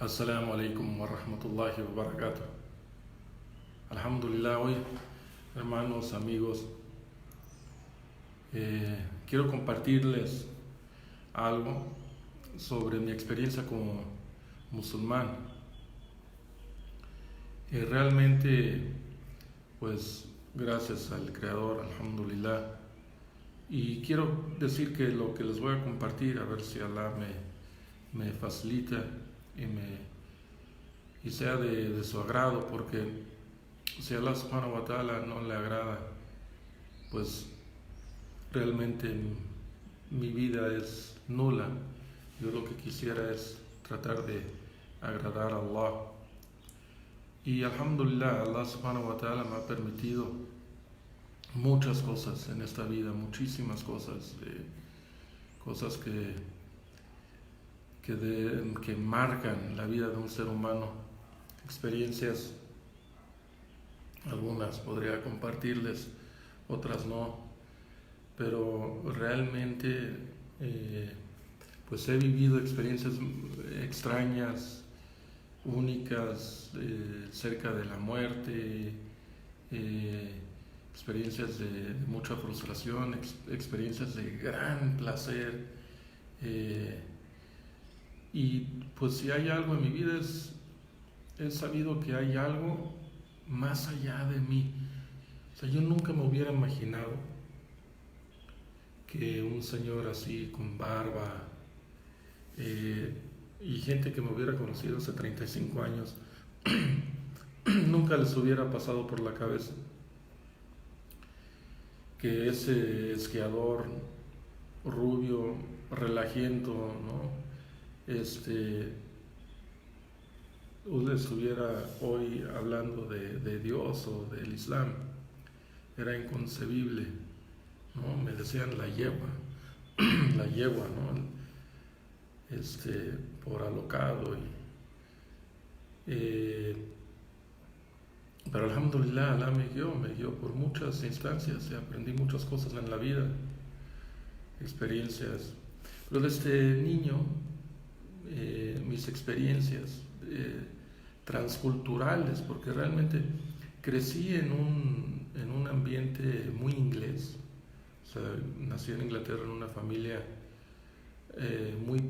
Assalamu alaikum wa rahmatullahi wa barakatuh. Alhamdulillah, hoy, hermanos, amigos, quiero compartirles algo sobre mi experiencia como musulmán. Realmente, pues, gracias al Creador, alhamdulillah. Y quiero decir que lo que les voy a compartir, a ver si Allah me facilita y sea de su agrado, porque si a Allah subhanahu wa ta'ala no le agrada, pues realmente mi vida es nula. Yo lo que quisiera es tratar de agradar a Allah. Y alhamdulillah, Allah subhanahu wa ta'ala me ha permitido muchas cosas en esta vida, muchísimas cosas, cosas que marcan la vida de un ser humano, experiencias, algunas podría compartirles, otras no, pero realmente pues he vivido experiencias extrañas, únicas, cerca de la muerte, experiencias de mucha frustración, experiencias de gran placer. Y pues si hay algo en mi vida he sabido que hay algo más allá de mí. O sea, yo nunca me hubiera imaginado que un señor así con barba y gente que me hubiera conocido hace 35 años nunca les hubiera pasado por la cabeza que ese esquiador rubio, relajiento, ¿no? Estuviera hoy hablando de Dios o del Islam. Era inconcebible, ¿no? Me decían la yegua, la yegua, ¿no? Por alocado. Pero alhamdulillah, Allah me guió por muchas instancias y aprendí muchas cosas en la vida, experiencias. Pero desde niño, mis experiencias transculturales, porque realmente crecí en un ambiente muy inglés. O sea, nací en Inglaterra en una familia muy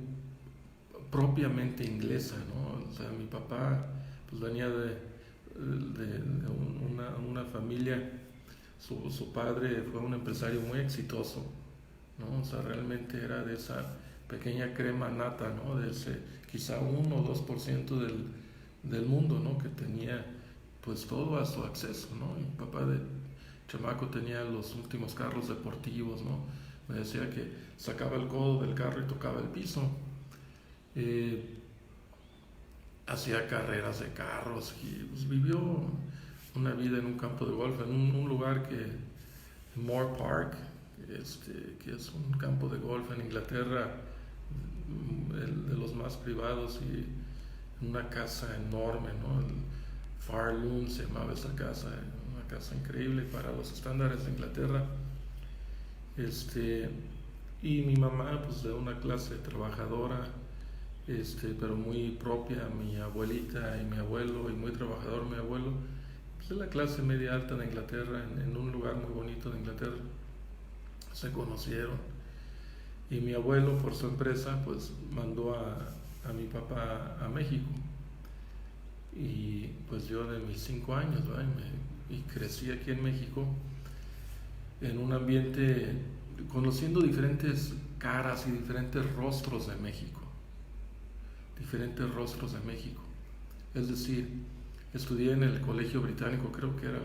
propiamente inglesa, ¿no? O sea, mi papá pues venía de una familia, su padre fue un empresario muy exitoso, ¿no? O sea, realmente era de esa pequeña crema nata, ¿no? De ese quizá 1 o 2% del mundo, ¿no? Que tenía pues todo a su acceso, ¿no? Mi papá de chamaco tenía los últimos carros deportivos, ¿no? Me decía que sacaba el codo del carro y tocaba el piso. Hacía carreras de carros y pues, vivió una vida en un campo de golf, en un lugar Moore Park, que es un campo de golf en Inglaterra, de los más privados, y una casa enorme, ¿no? El Farloon se llamaba esa casa, una casa increíble para los estándares de Inglaterra. Y mi mamá, pues de una clase trabajadora, pero muy propia, mi abuelita y mi abuelo, y muy trabajador mi abuelo, pues de la clase media alta de Inglaterra, en un lugar muy bonito de Inglaterra, se conocieron. Y mi abuelo, por su empresa, pues mandó a mi papá a México. Y pues yo de mis 5 años, ¿verdad? Y crecí aquí en México, en un ambiente, conociendo diferentes caras y diferentes rostros de México. Diferentes rostros de México. Es decir, estudié en el Colegio Británico, creo que era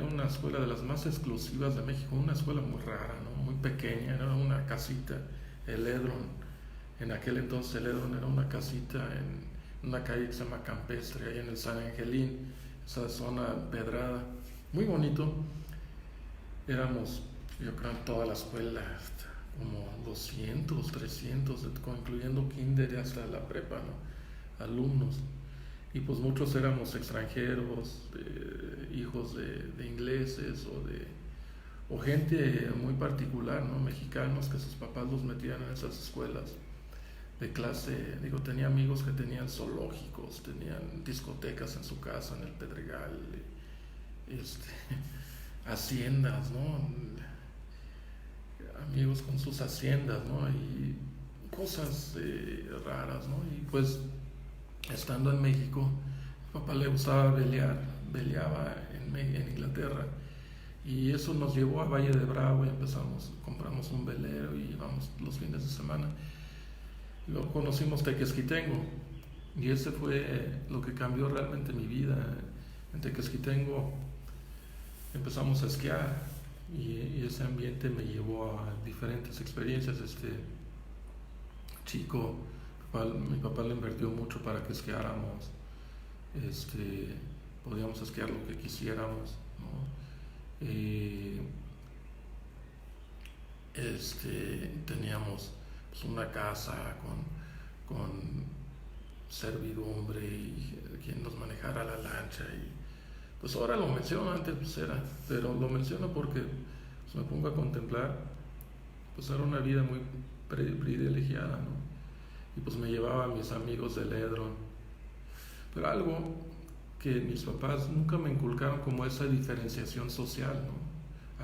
una escuela de las más exclusivas de México, una escuela muy rara, ¿no? Muy pequeña, era una casita, el Edron. En aquel entonces el Edron era una casita en una calle que se llama Campestre, ahí en el San Angelín, esa zona pedrada, muy bonito. Éramos, yo creo, en toda la escuela, como 200, 300, incluyendo kinder hasta la prepa, ¿no? Alumnos. Y pues muchos éramos extranjeros, hijos de ingleses o gente muy particular, ¿no? Mexicanos, que sus papás los metían en esas escuelas. de clase, digo, tenía amigos que tenían zoológicos, tenían discotecas en su casa, en el Pedregal, este, haciendas, ¿no? Amigos con sus haciendas, ¿no? Y cosas raras, ¿no? Y pues estando en México, a mi papá le gustaba veleaba en Inglaterra, y eso nos llevó a Valle de Bravo y compramos un velero y íbamos los fines de semana. Luego conocimos Tequesquitengo y ese fue lo que cambió realmente mi vida. En Tequesquitengo empezamos a esquiar y ese ambiente me llevó a diferentes experiencias. Chico, mi papá le invirtió mucho para que esquiáramos, este, podíamos esquiar lo que quisiéramos, ¿no? Teníamos pues, una casa con servidumbre y quien nos manejara la lancha. Y pues ahora lo menciono, antes pues pero lo menciono porque pues, me pongo a contemplar, pues era una vida muy privilegiada, ¿no? Y pues me llevaba a mis amigos del Edron. Pero algo que mis papás nunca me inculcaron como esa diferenciación social, ¿no?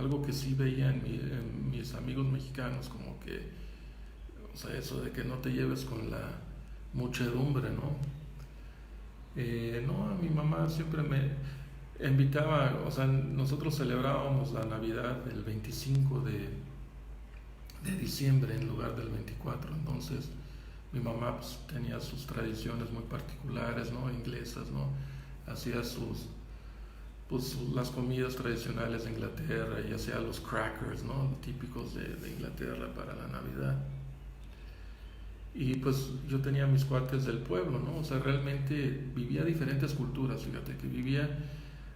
Algo que sí veía en mis amigos mexicanos, como que, o sea, eso de que no te lleves con la muchedumbre, ¿no? No, a mi mamá siempre me invitaba, o sea, nosotros celebrábamos la Navidad el 25 de diciembre en lugar del 24, entonces mi mamá pues, tenía sus tradiciones muy particulares, ¿no? Inglesas, ¿no? Hacía las comidas tradicionales de Inglaterra y hacía los crackers, ¿no? Típicos de Inglaterra para la Navidad. Y pues yo tenía mis cuates del pueblo, ¿no? O sea, realmente vivía diferentes culturas, fíjate, que vivía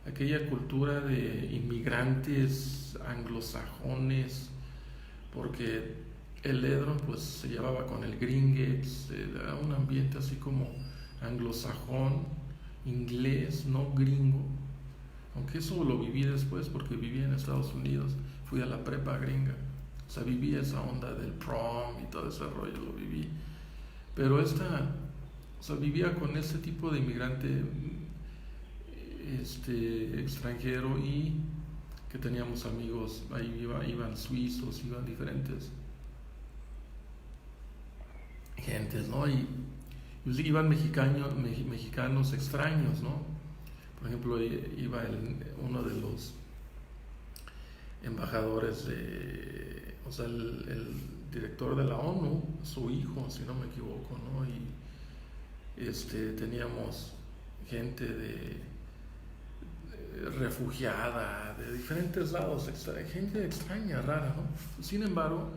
aquella cultura de inmigrantes anglosajones, porque el Edron pues se llevaba con el Gringotts, era un ambiente así como anglosajón, inglés, no gringo, aunque eso lo viví después porque vivía en Estados Unidos, fui a la prepa gringa, o sea, viví esa onda del prom y todo ese rollo, lo viví, pero o sea, vivía con ese tipo de inmigrante extranjero, y que teníamos amigos, ahí iban suizos, iban diferentes gentes, ¿no? Y pues, iban mexicanos extraños, ¿no? Por ejemplo, iba uno de los embajadores o sea, el director de la ONU, su hijo, si no me equivoco, ¿no? Y teníamos gente refugiada de diferentes lados, gente extraña, rara, ¿no? Sin embargo,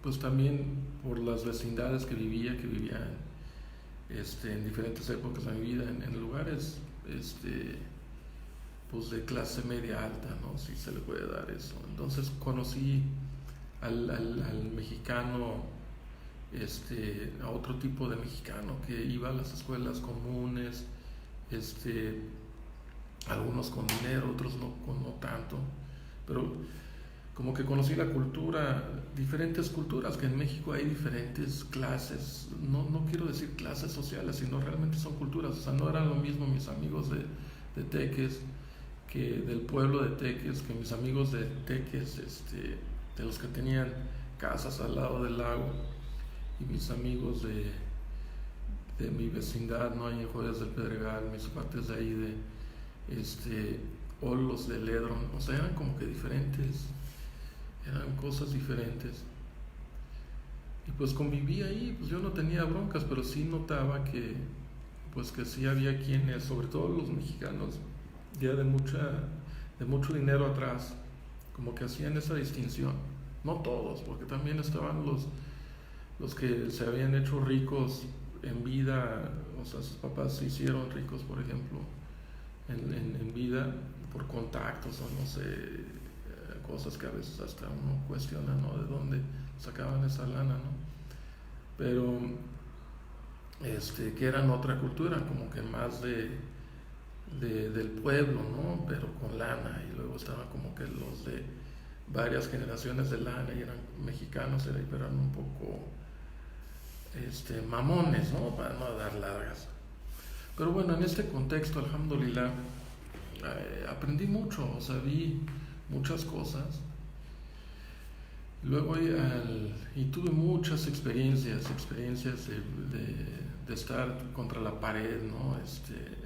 pues también por las vecindades que vivía en diferentes épocas de mi vida, en lugares pues de clase media alta, ¿no? Si se le puede dar eso. Entonces conocí al mexicano, a otro tipo de mexicano que iba a las escuelas comunes, algunos con dinero, otros no tanto, pero como que conocí la cultura, diferentes culturas, que en México hay diferentes clases, no quiero decir clases sociales, sino realmente son culturas. O sea, no eran lo mismo mis amigos de Teques, que del pueblo de Teques, que mis amigos de Teques, de los que tenían casas al lado del lago, y mis amigos de mi vecindad, ¿no? Ahí en Joyas del Pedregal, mis cuates de ahí o los del Edron, o sea, eran como que diferentes, eran cosas diferentes. Y pues conviví ahí, pues yo no tenía broncas, pero sí notaba que sí había quienes, sobre todo los mexicanos, ya de mucho dinero atrás, como que hacían esa distinción. No todos, porque también estaban los que se habían hecho ricos en vida, o sea, sus papás se hicieron ricos, por ejemplo, en vida, por contactos o no sé, cosas que a veces hasta uno cuestiona, ¿no? De dónde sacaban esa lana, ¿no? Pero que eran otra cultura, como que más del pueblo, ¿no? Pero con lana, y luego estaban como que los de varias generaciones de lana y eran mexicanos, pero eran un poco mamones, ¿no? Para no dar largas. Pero bueno, en este contexto, alhamdulillah, aprendí mucho, o sea, vi muchas cosas. Luego y tuve muchas experiencias de estar contra la pared, ¿no?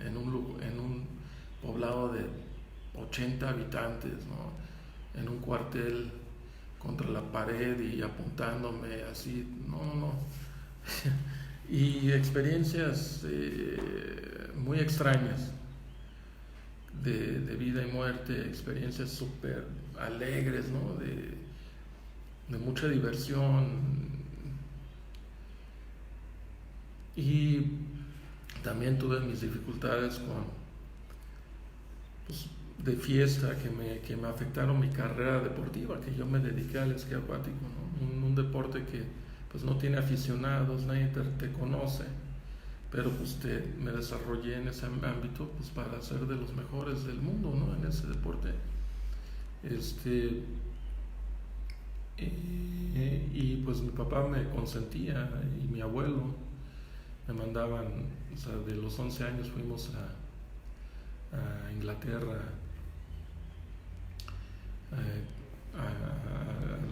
En un poblado de 80 habitantes, ¿no? En un cuartel contra la pared y apuntándome así, no. Y experiencias muy extrañas de vida y muerte, experiencias súper alegres, ¿no? De mucha diversión. Y también tuve mis dificultades pues, de fiesta que me afectaron mi carrera deportiva, que yo me dediqué al esquí acuático, ¿no? Un deporte que pues no tiene aficionados, nadie te conoce, pero pues me desarrollé en ese ámbito pues para ser de los mejores del mundo, ¿no? En ese deporte. Y pues mi papá me consentía y mi abuelo me mandaban, o sea, de los 11 años fuimos a Inglaterra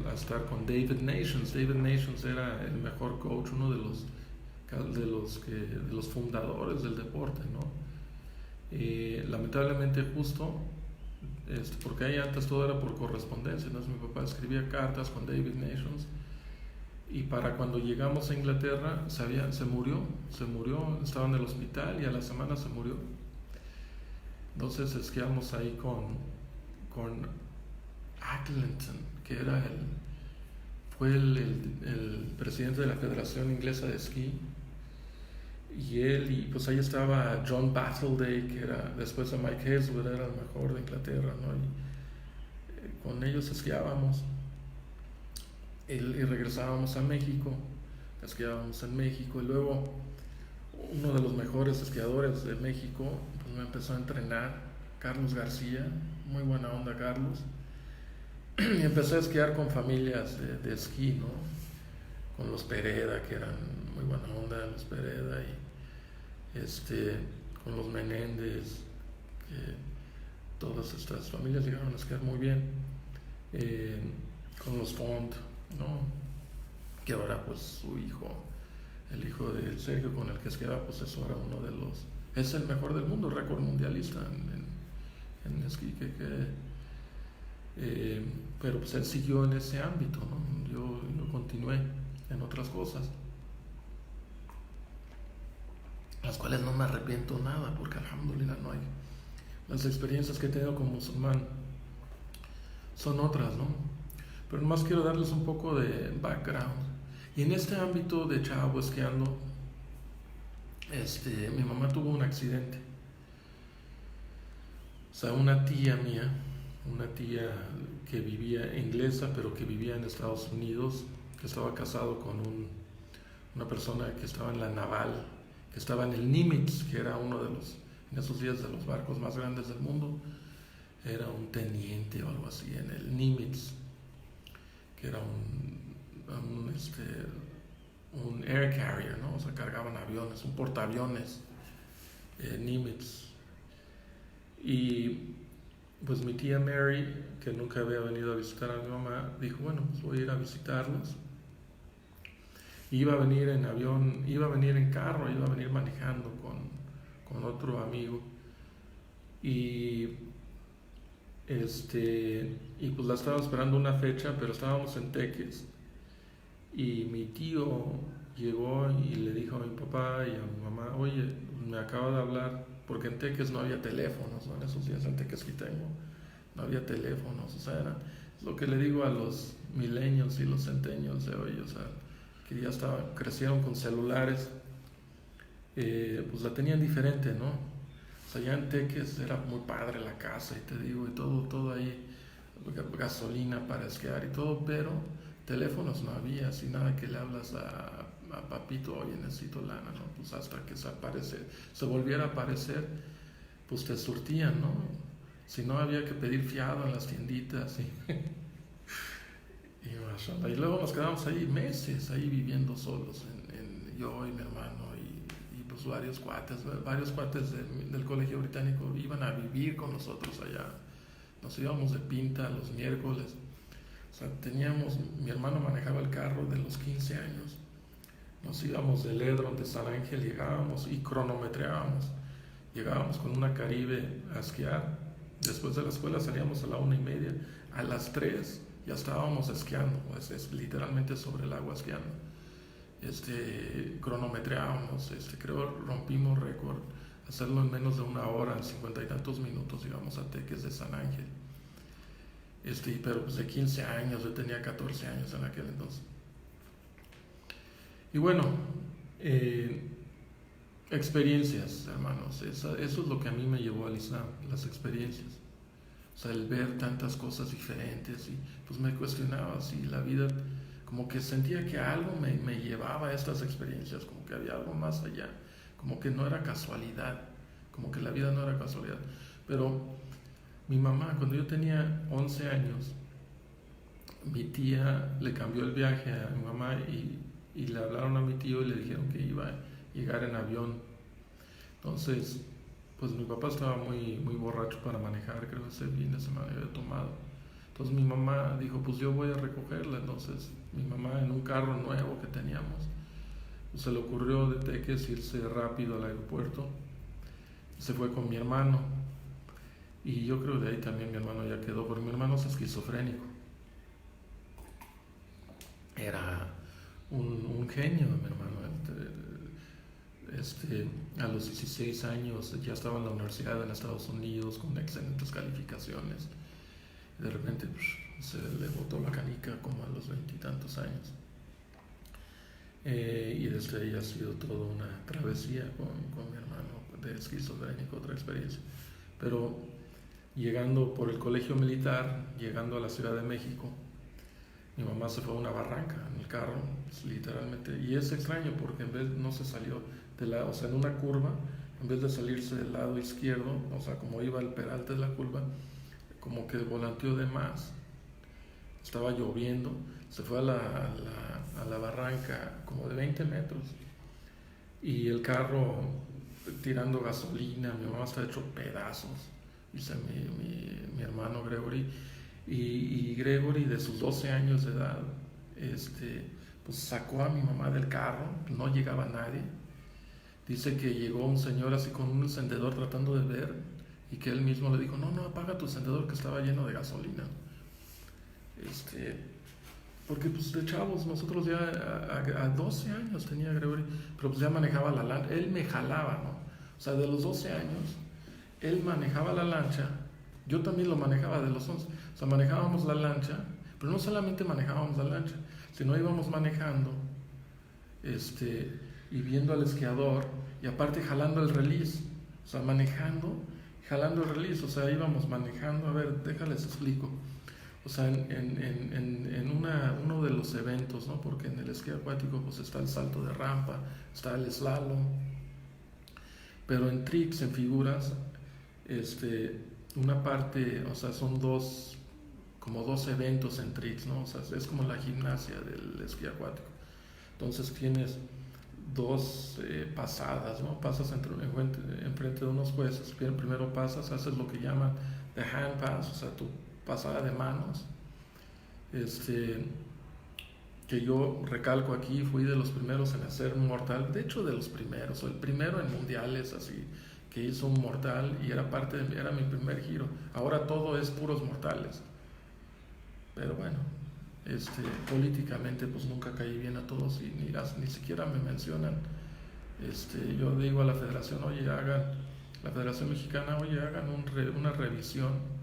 a estar con David Nations. David Nations era el mejor coach, uno de los fundadores del deporte, ¿no? Lamentablemente justo porque ahí antes todo era por correspondencia, entonces mi papá escribía cartas con David Nations y para cuando llegamos a Inglaterra se murió, estaba en el hospital y a la semana se murió. Entonces esquiamos ahí con Acklenton, que fue el presidente de la Federación Inglesa de Esquí, y pues ahí estaba John Battleday, que era después de Mike Hazelwood era el mejor de Inglaterra, ¿no? Y con ellos esquiábamos y regresábamos a México, esquiábamos en México, y luego uno de los mejores esquiadores de México pues me empezó a entrenar, Carlos García, muy buena onda Carlos, y empecé a esquiar con familias de esquí, ¿no? Con los Pereda, que eran muy buena onda, los Pereda, y con los Menéndez, que todas estas familias llegaron a esquiar muy bien, con los Font, ¿no? Que ahora pues su hijo, el hijo de Sergio con el que esquiaba, pues eso era es el mejor del mundo, récord mundialista en esquí, pero pues él siguió en ese ámbito, ¿no? Yo continué en otras cosas, las cuales no me arrepiento nada, porque alhamdulillah no hay. Las experiencias que he tenido como musulmán son otras, ¿no? Pero nomás quiero darles un poco de background. Y en este ámbito de chavo esquiando, mi mamá tuvo un accidente. O sea, una tía que vivía inglesa, pero que vivía en Estados Unidos, que estaba casado con una persona que estaba en la naval, que estaba en el Nimitz, que era en esos días, de los barcos más grandes del mundo. Era un teniente o algo así en el Nimitz, que era un air carrier, ¿no? O sea, cargaban aviones, un portaaviones, Nimitz. Y pues mi tía Mary, que nunca había venido a visitar a mi mamá, dijo, bueno, pues voy a ir a visitarlos. Iba a venir en avión, iba a venir en carro, iba a venir manejando con otro amigo. Y pues la estaba esperando una fecha, pero estábamos en Teques. Y mi tío llegó y le dijo a mi papá y a mi mamá, oye, me acaba de hablar, porque en Teques no había teléfonos, ¿no? En esos días en Tequesquitengo no había teléfonos, o sea, es lo que le digo a los millennials y los centennials de hoy, o sea, que ya crecieron con celulares, pues la tenían diferente, ¿no? O sea, ya en Teques era muy padre la casa, y te digo, y todo ahí, gasolina para esquiar y todo, pero teléfonos no había, así nada que le hablas a papito, oye, necesito lana, ¿no? Pues hasta que se volviera a aparecer, pues te surtían, ¿no? Si no, había que pedir fiado en las tienditas, y luego nos quedamos ahí meses, ahí viviendo solos yo y mi hermano y pues varios cuates del colegio británico iban a vivir con nosotros allá. Nos íbamos de pinta los miércoles. O sea, mi hermano manejaba el carro de los 15 años. Nos íbamos del Edron de San Ángel, llegábamos y cronometreábamos. Llegábamos con una Caribe a esquiar. Después de la escuela salíamos a la 1:30. A las 3 ya estábamos esquiando, es literalmente sobre el agua esquiando. Cronometreábamos, creo rompimos récord, hacerlo en menos de una hora, en 50 y tantos minutos. Íbamos a Teques de San Ángel. Pero pues de 15 años, yo tenía 14 años en aquel entonces. Y bueno, experiencias, hermanos, eso es lo que a mí me llevó al Islam, las experiencias. O sea, el ver tantas cosas diferentes, y pues me cuestionaba si la vida, como que sentía que algo me llevaba a estas experiencias, como que había algo más allá, como que no era casualidad, como que la vida no era casualidad. Pero mi mamá, cuando yo tenía 11 años, mi tía le cambió el viaje a mi mamá y le hablaron a mi tío y le dijeron que iba a llegar en avión. Entonces, pues mi papá estaba muy, muy borracho para manejar, creo que ese fin de semana había tomado. Entonces mi mamá dijo, pues yo voy a recogerla. Entonces mi mamá, en un carro nuevo que teníamos, pues se le ocurrió de Teques irse rápido al aeropuerto. Se fue con mi hermano. Y yo creo que de ahí también mi hermano ya quedó, porque mi hermano es esquizofrénico. Era un genio, mi hermano. A los 16 años ya estaba en la universidad en Estados Unidos con excelentes calificaciones. Y de repente se le botó la canica como a los 20 y tantos años. Y desde ahí ha sido toda una travesía con mi hermano de esquizofrénico, otra experiencia. Pero llegando por el colegio militar, llegando a la Ciudad de México, mi mamá se fue a una barranca en el carro, pues, literalmente, y es extraño porque en vez no se salió o sea, en una curva, en vez de salirse del lado izquierdo, o sea, como iba al peralte de la curva, como que volanteó de más. Estaba lloviendo, se fue a la barranca como de 20 metros y el carro tirando gasolina. Mi mamá está hecho pedazos, dice mi hermano Gregory. Y Gregory, de sus 12 años de edad, pues sacó a mi mamá del carro, no llegaba nadie. Dice que llegó un señor así con un encendedor tratando de ver, y que él mismo le dijo, no, apaga tu encendedor que estaba lleno de gasolina. Porque pues de chavos, nosotros ya a 12 años tenía Gregory, pero pues ya manejaba la lancha, él me jalaba, ¿no? O sea, de los 12 años, él manejaba la lancha, yo también lo manejaba de los 11, o sea, manejábamos la lancha, pero no solamente manejábamos la lancha, sino íbamos manejando, y viendo al esquiador, y aparte jalando el release, o sea, manejando, jalando el release, o sea, íbamos manejando, a ver, déjales explico. O sea, en uno de los eventos, ¿no? Porque en el esquí acuático pues está el salto de rampa, está el slalom, pero en tricks, en figuras, una parte, o sea, son como dos eventos en tricks, ¿no? O sea, es como la gimnasia del esquí acuático. Entonces tienes dos pasadas, ¿no? Pasas enfrente de unos jueces. Primero pasas, haces lo que llaman the hand pass, o sea, tu pasada de manos. Que yo recalco aquí, fui de los primeros en hacer un mortal, de hecho de los primeros, o el primero en mundiales, así, que hizo un mortal y era mi primer giro. Ahora todo es puros mortales. Pero bueno, políticamente pues nunca caí bien a todos y ni siquiera me mencionan. Yo digo a la federación, la Federación Mexicana, hagan una revisión.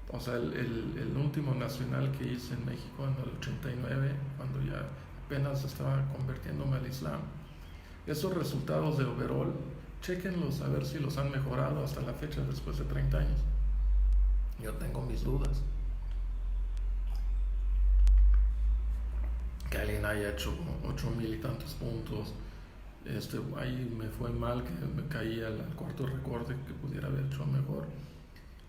O sea, el último nacional que hice en México en el 89, cuando ya apenas estaba convirtiéndome al Islam, esos resultados de overall, chéquenlos a ver si los han mejorado hasta la fecha después de 30 años. Yo tengo mis dudas. Que alguien haya hecho 8,000 y tantos puntos, ahí me fue mal, que me caí al cuarto recorte, que pudiera haber hecho mejor,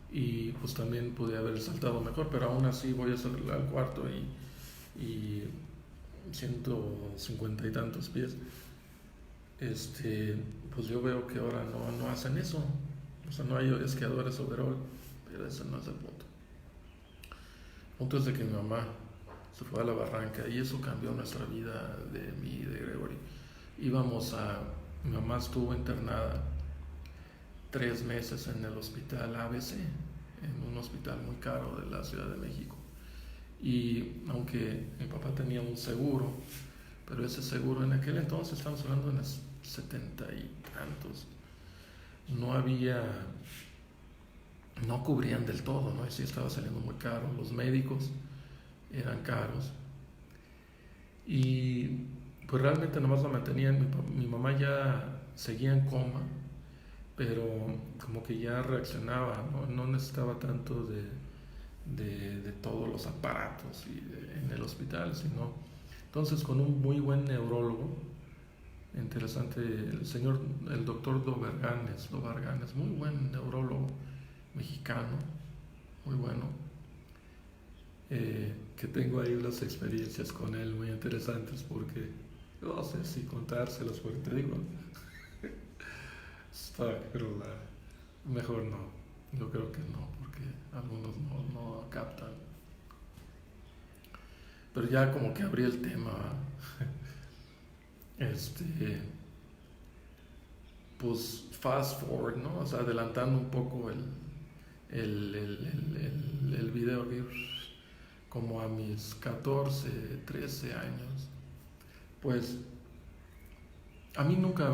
y pues también pude haber saltado mejor, pero aún así voy a salir al cuarto y 150 y tantos pies, pues yo veo que ahora no hacen eso. O sea, no hay esquiadores overall, pero ese no es el punto. El punto es de que mi mamá se fue a la barranca y eso cambió nuestra vida de mí y de Gregory. Mi mamá estuvo internada 3 meses en el hospital ABC, en un hospital muy caro de la Ciudad de México. Y aunque mi papá tenía un seguro, pero ese seguro en aquel entonces, estamos hablando de los 70 y tantos, no cubrían del todo, ¿no? Y sí estaba saliendo muy caro, los médicos eran caros. Y pues realmente nomás la mantenían, mi mamá ya seguía en coma, pero como que ya reaccionaba, no necesitaba tanto de todos los aparatos en el hospital, sino entonces con un muy buen neurólogo, interesante, el doctor Dobarganes, muy buen neurólogo mexicano, muy bueno, que tengo ahí unas experiencias con él muy interesantes porque no sé si contárselas porque te digo, pero mejor no, yo creo que no, porque algunos no captan. Pero ya como que abrí el tema, pues fast forward, ¿no? O sea, adelantando un poco el video, que como a mis 14, 13 años, pues a mí nunca,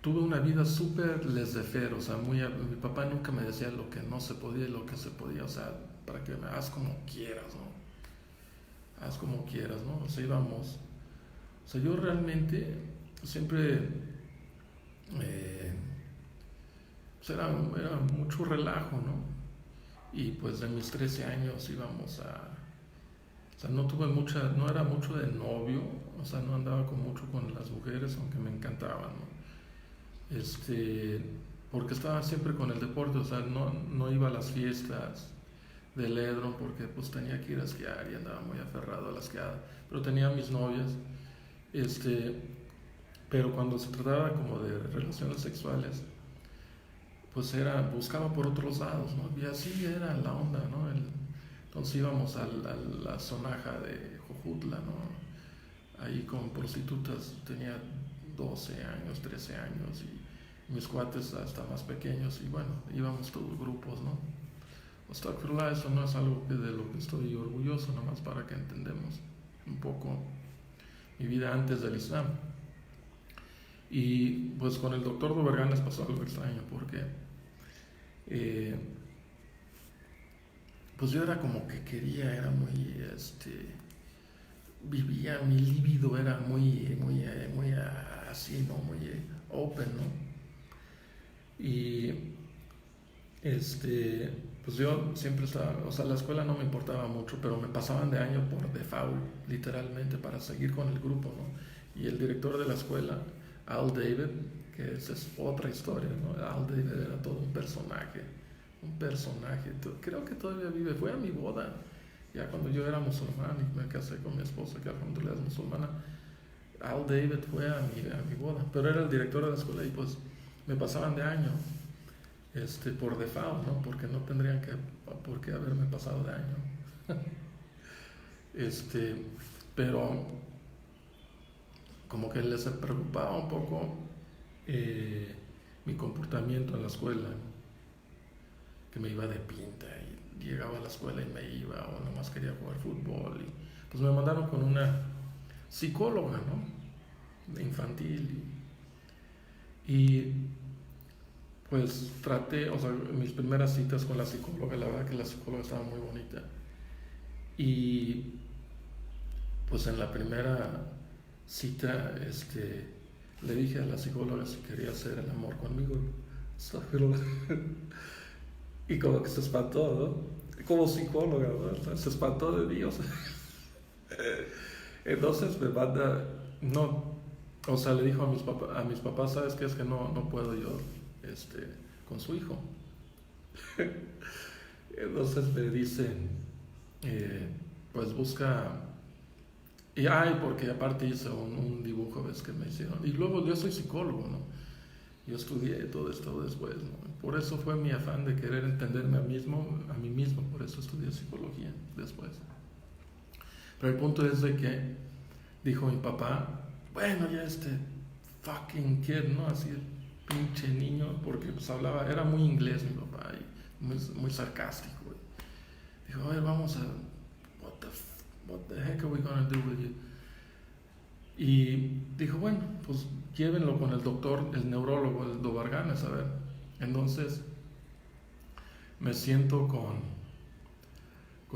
tuve una vida súper laissez-faire, o sea, mi papá nunca me decía lo que no se podía y lo que se podía, o sea, para que me hagas como quieras, ¿no? Haz como quieras, ¿no? O sea, o sea, yo realmente siempre, pues era mucho relajo, ¿no? Y pues de mis 13 años o sea, no era mucho de novio, o sea, no andaba mucho con las mujeres, aunque me encantaban, ¿no? Porque estaba siempre con el deporte, o sea, no iba a las fiestas del Edron porque pues tenía que ir a esquiar y andaba muy aferrado a la esquiada, pero tenía mis novias, pero cuando se trataba como de relaciones sexuales, pues buscaba por otros lados, ¿no? Y así era la onda, ¿no? Entonces íbamos a la zonaja de Jojutla, ¿no? Ahí con prostitutas, tenía 12 años, 13 años, y mis cuates hasta más pequeños, y bueno, íbamos todos grupos, ¿no? Astagfirullah, eso no es algo de lo que estoy orgulloso, nomás para que entendamos un poco mi vida antes del Islam. Y pues con el doctor Doberganes pasó algo extraño, porque pues yo era como que era muy, vivía, mi libido era muy así, ¿no? Muy open, ¿no? Y pues yo siempre estaba, o sea, la escuela no me importaba mucho, pero me pasaban de año por default, literalmente, para seguir con el grupo, ¿no? Y el director de la escuela, Al David, que esa es otra historia, ¿no? Al David era todo un personaje, creo que todavía vive, fue a mi boda, ya cuando yo era musulmán y me casé con mi esposa, que alhamdulillah es musulmana. Al David fue a mi boda, pero era el director de la escuela y pues me pasaban de año, por default, ¿no? Porque no tendrían por qué haberme pasado de año. Pero como que les preocupaba un poco mi comportamiento en la escuela, que me iba de pinta y llegaba a la escuela y me iba, o nomás quería jugar fútbol, y pues me mandaron con una psicóloga, ¿no? De infantil, y pues traté, o sea, mis primeras citas con la psicóloga, la verdad que la psicóloga estaba muy bonita, y pues en la primera cita, le dije a la psicóloga si quería hacer el amor conmigo, y como que se espantó, ¿no? Como psicóloga, ¿no? Se espantó de mí, o sea. Entonces me manda, no, o sea, le dijo a mis papás, ¿sabes qué? Es que no puedo yo, con su hijo. Entonces me dicen, pues busca Y porque aparte hice un dibujo, ves que me hicieron. Y luego yo soy psicólogo, ¿no? Yo estudié todo esto después, ¿no? Por eso fue mi afán de querer entenderme a mí mismo, por eso estudié psicología después. Pero el punto es de que dijo mi papá, bueno, ya fucking kid, ¿no? Así el pinche niño, porque pues hablaba, era muy inglés mi papá, y muy, muy sarcástico. Dijo, a ver, vamos a, what the heck are we gonna do with you? Y dijo, bueno, pues llévenlo con el doctor, el neurólogo, el Dobarganes, a ver. Entonces me siento con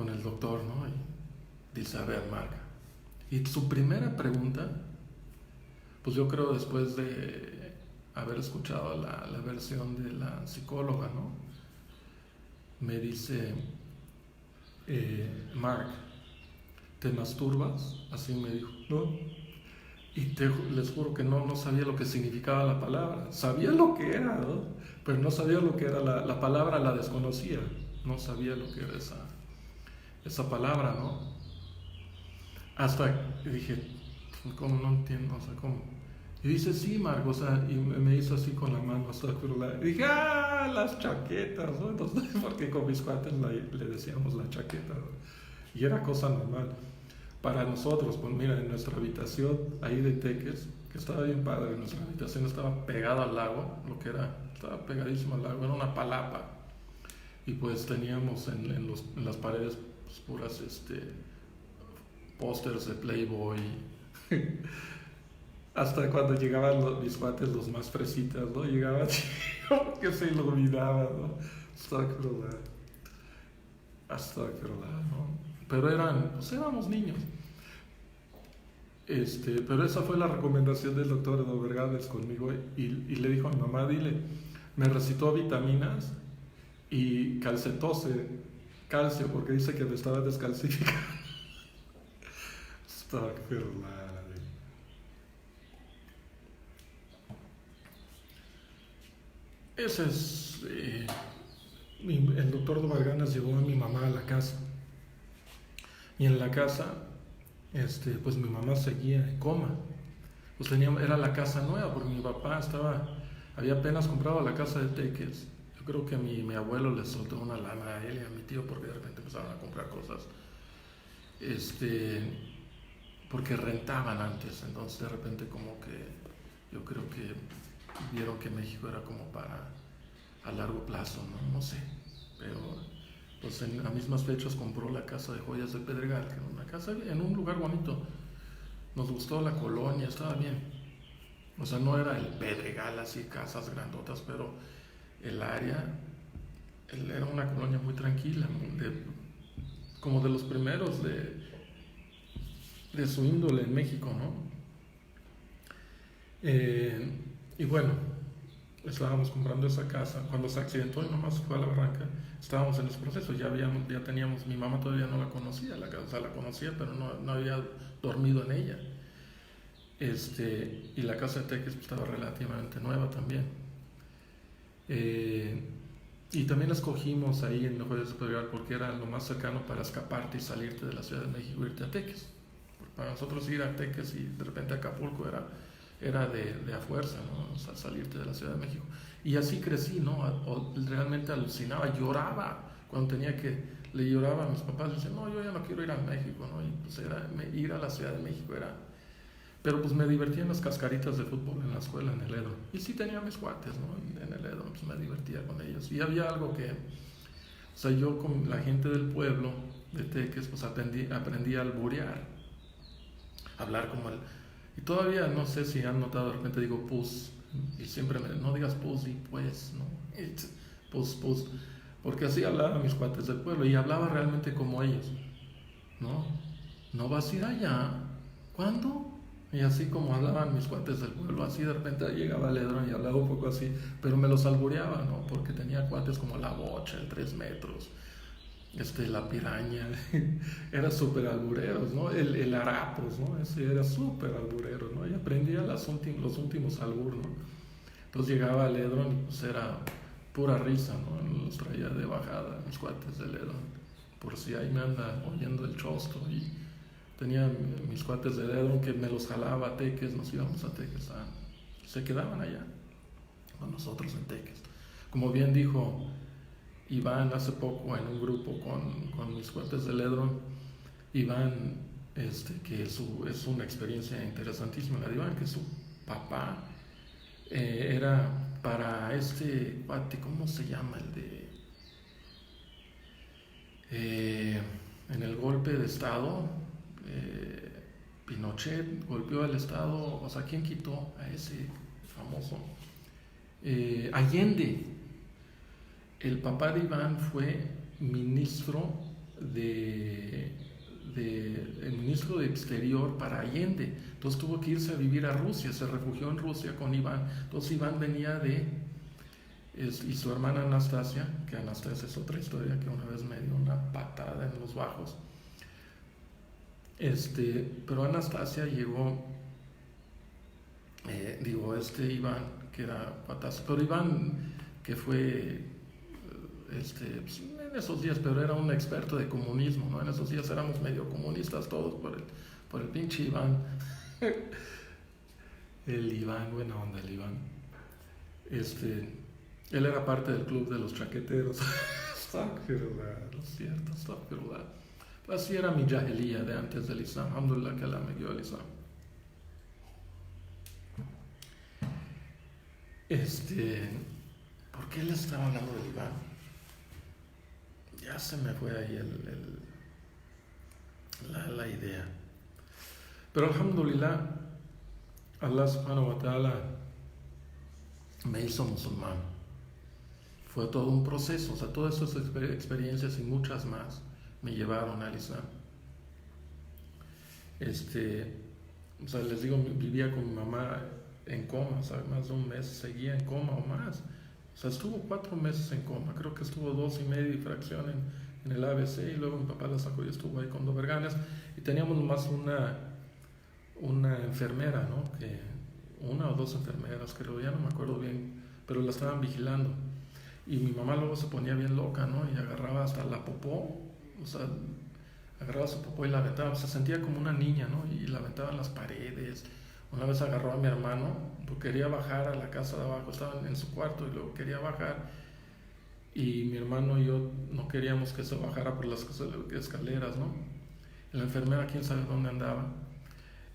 el doctor, ¿no? Y dice, a ver, Marc. Y su primera pregunta, pues yo creo después de haber escuchado la versión de la psicóloga, ¿no? Me dice, Marc, ¿te masturbas? Así me dijo, ¿no? Y les juro que no sabía lo que significaba la palabra. Sabía lo que era, ¿no? Pero no sabía lo que era la palabra, la desconocía. No sabía lo que era esa palabra, ¿no? Hasta que dije, ¿cómo? No entiendo, o sea, ¿cómo? Y dice, sí, Marco, o sea, y me hizo así con la mano, hasta y dije, las chaquetas, ¿no? Entonces, porque con mis cuates le decíamos la chaqueta, ¿no? Y era cosa normal. Para nosotros, pues mira, en nuestra habitación ahí de Teques, que estaba bien padre, nuestra habitación estaba pegada al lago, estaba pegadísimo al lago, era una palapa. Y pues teníamos en las paredes pues, puras pósters de Playboy. Hasta cuando llegaban mis cuates, los más fresitas, ¿no? Llegaban que se iluminaban, ¿no? Astagfirullah, ¿no? Pero éramos niños. Pero esa fue la recomendación del doctor Edo Vergades conmigo y le dijo a mi mamá, dile, me recitó vitaminas y calcio, porque dice que me estaba descalcificando. Astagfirullah. Ese es... el doctor Edo Vergades llevó a mi mamá a la casa. Y en la casa, pues mi mamá seguía en coma. Pues era la casa nueva, porque mi papá había apenas comprado la casa de Teques. Yo creo que mi abuelo le soltó una lana a él y a mi tío, porque de repente empezaron a comprar cosas. Porque rentaban antes, entonces de repente como que, yo creo que vieron que México era como para a largo plazo, no sé, pero... pues en las mismas fechas compró la casa de joyas de Pedregal, que era una casa en un lugar bonito. Nos gustó la colonia, estaba bien. O sea, no era el Pedregal, así casas grandotas, pero el área era una colonia muy tranquila, como de los primeros de su índole en México, ¿no? Y bueno, estábamos comprando esa casa. Cuando se accidentó mi mamá, se fue a la barranca, estábamos en ese proceso, ya teníamos, mi mamá todavía no la conocía, la casa la conocía, pero no había dormido en ella. Y la casa de Teques estaba relativamente nueva también. Y también la escogimos ahí en Joyas de Pedregal porque era lo más cercano para escaparte y salirte de la Ciudad de México e irte a Teques. Porque para nosotros ir a Teques y de repente a Acapulco era de a fuerza, ¿no? O sea, salirte de la Ciudad de México. Y así crecí, ¿no? Realmente alucinaba, lloraba cuando le lloraba a mis papás, y decía, no, yo ya no quiero ir a México, ¿no? Y pues ir a la Ciudad de México pero pues me divertía en las cascaritas de fútbol en la escuela, en el Edo. Y sí tenía mis cuates, ¿no? En el Edo, pues me divertía con ellos. Y había algo o sea, yo con la gente del pueblo de Teques, pues aprendí a alburear, hablar como y todavía no sé si han notado, de repente digo pus, y siempre no digas pus y pues, ¿no? Pus, porque así hablaba mis cuates del pueblo y hablaba realmente como ellos, ¿no? No vas a ir allá, ¿cuándo? Y así como hablaban mis cuates del pueblo, así de repente llegaba Ledron y hablaba un poco así, pero me los albureaba, ¿no? Porque tenía cuates como la bocha, el 3 metros, la piraña, era súper albureros, ¿no? El harapos, ¿no? Ese era súper alburero, ¿no? Y aprendía los últimos albur, ¿no? Entonces llegaba a Ledron y pues era pura risa, ¿no? Los traía de bajada mis cuates de Ledron, por si ahí me anda oyendo el chosto y Tenía mis cuates de dedo que me los jalaba a Teques, nos íbamos a Teques, se quedaban allá con nosotros en Teques. Como bien dijo Iván hace poco en un grupo con mis cuates de Ledron, Iván, que es una experiencia interesantísima, la de Iván, que su papá era para este cuate, ¿cómo se llama? El de en el golpe de Estado, Pinochet golpeó al Estado, o sea, ¿quién quitó a ese famoso? Allende. El papá de Iván fue ministro el ministro de Exterior para Allende. Entonces tuvo que irse a vivir a Rusia, se refugió en Rusia con Iván. Entonces Iván venía y su hermana Anastasia, que Anastasia es otra historia, que una vez me dio una patada en los bajos. Pero Anastasia llegó, Iván, que era patazo, pero Iván, que fue, pues, en esos días, pero era un experto de comunismo, ¿no? En esos días éramos medio comunistas todos por el pinche Iván. El Iván, buena onda el Iván. Él era parte del club de los chaqueteros. Astaghfirullah, lo cierto, astaghfirullah. Así era mi jahiliya de antes del Islam. Alhamdulillah que Allah me guió al Islam. ¿Por qué le estaba hablando del Iván? Ya se me fue ahí la idea. Pero alhamdulillah, Allah subhanahu wa ta'ala me hizo musulmán. Fue todo un proceso, o sea, todas esas experiencias y muchas más me llevaron al Islam. O sea, les digo, vivía con mi mamá en coma, o sea, más de un mes seguía en coma o más. O sea, estuvo 4 meses en coma, creo que estuvo 2 y medio y fracción en el ABC, y luego mi papá la sacó y estuvo ahí con Doberganes, y teníamos más una enfermera, ¿no? Que 1 o 2 enfermeras, creo, ya no me acuerdo bien, pero la estaban vigilando. Y mi mamá luego se ponía bien loca, ¿no? Y agarraba hasta la popó, o sea, agarraba su popó y la aventaba, se sentía como una niña, ¿no? Y la aventaba en las paredes. Una vez agarró a mi hermano, porque quería bajar a la casa de abajo, estaban en su cuarto y luego quería bajar. Y mi hermano y yo no queríamos que se bajara por las escaleras, ¿no? Y la enfermera, quién sabe dónde andaba.